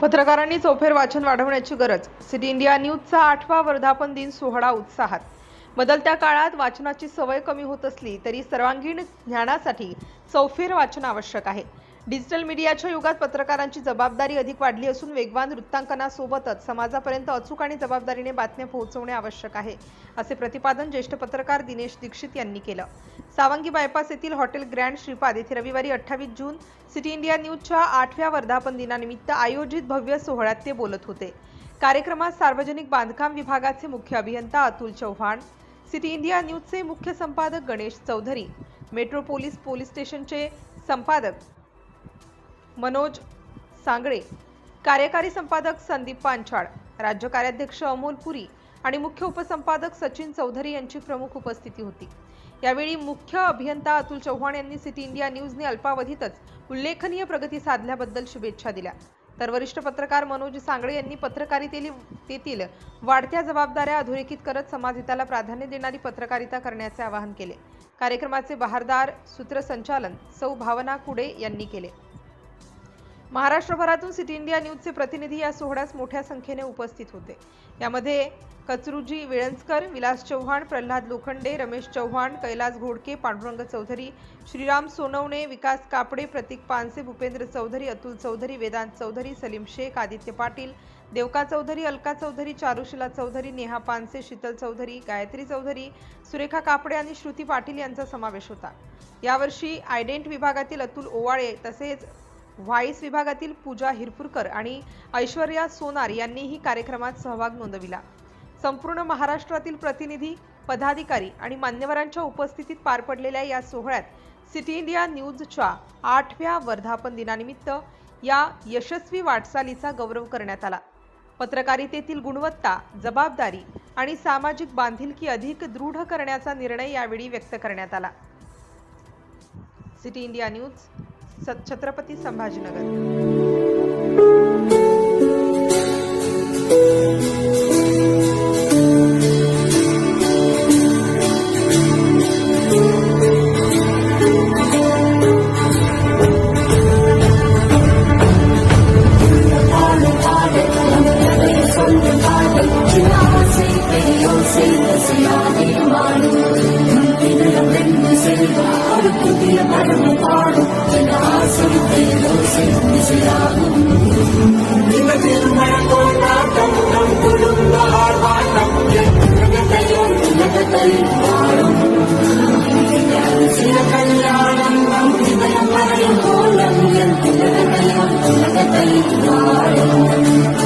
पत्रकारांनी चौफेर वाचन वाढवण्याची गरज। सिटी इंडिया न्यूजचा 8वा वर्धापन दिन सोहळा उत्साहात। बदलत्या काळात वाचनाची सवय कमी होत असली तरी सर्वांगीण ज्ञानासाठी चौफेर वाचन आवश्यक आहे। डिजिटल मीडियाच्या युगात पत्रकारांची जबाबदारी अधिक वाढली असून वेगवान वृत्तांकनासोबतच समाजापर्यंत अचूक आणि जबाबदारीने बातम्या पोहोचवणे आवश्यक आहे, असे प्रतिपादन ज्येष्ठ पत्रकार दिनेश दीक्षित यांनी केलं। सावंगी बायपास येथील हॉटेल ग्रँड श्रीपाद येथे रविवारी 28 जून सिटी इंडिया न्यूजच्या 8व्या वर्धापन दिनानिमित्त आयोजित भव्य सोहळ्यात ते बोलत होते। कार्यक्रमात सार्वजनिक बांधकाम विभागाचे मुख्य अभियंता अतुल चव्हाण, सिटी इंडिया न्यूजचे मुख्य संपादक गणेश चौधरी, मेट्रोपोलिस पोलीस स्टेशनचे संपादक मनोज सांगळे, कार्यकारी संपादक संदीप पांचाळ, राज्य कार्याध्यक्ष अमोल पुरी आणि मुख्य उपसंपादक सचिन चौधरी यांची प्रमुख उपस्थिती होती। यावेळी मुख्य अभियंता अतुल चव्हाण यांनी सिटी इंडिया न्यूजने अल्पावधीतच उल्लेखनीय प्रगती साधल्याबद्दल शुभेच्छा दिल्या। तर वरिष्ठ पत्रकार मनोज सांगळे यांनी पत्रकारितेतील वाढत्या जबाबदाऱ्या अधोरेखित करत समाजहिताला प्राधान्य देणारी पत्रकारिता करण्याचे आवाहन केले। कार्यक्रमाचे बहारदार सूत्रसंचालन सौ भावना कुडे यांनी केले। महाराष्ट्रभरातून सिटी इंडिया न्यूजचे प्रतिनिधी या सोहळ्यास मोठ्या संख्येने उपस्थित होते। यामध्ये कचरुजी वेळंजकर, विलास चव्हाण, प्रल्हाद लोखंडे, रमेश चव्हाण, कैलास घोडके, पांडुरंग चौधरी, श्रीराम सोनवणे, विकास कापडे, प्रतीक पानसे, भूपेंद्र चौधरी, अतुल चौधरी, वेदांत चौधरी, सलीम शेख, आदित्य पाटील, देवका चौधरी, अलका चौधरी, चारुशिला चौधरी, नेहा पानसे, शीतल चौधरी, गायत्री चौधरी, सुरेखा कापडे आणि श्रुती पाटील यांचा समावेश होता। यावर्षी आयडेंट विभागातील अतुल ओवाळे तसेच व्हाईस विभागातील पूजा हिरपूरकर आणि ऐश्वर्या सोनार यांनीही कार्यक्रमात सहभाग नोंदविला। संपूर्ण महाराष्ट्रातील प्रतिनिधी, पदाधिकारी आणि मान्यवरांच्या उपस्थितीत पार पडलेल्या या सोहळ्यात सिटी इंडिया न्यूजच्या 8व्या वर्धापन दिनानिमित्त या यशस्वी वाटचालीचा गौरव करण्यात आला। पत्रकारितेतील गुणवत्ता, जबाबदारी आणि सामाजिक बांधिलकी अधिक दृढ करण्याचा निर्णय यावेळी व्यक्त करण्यात आला। City India news, Chhatrapati Sambhajinagar. Kalian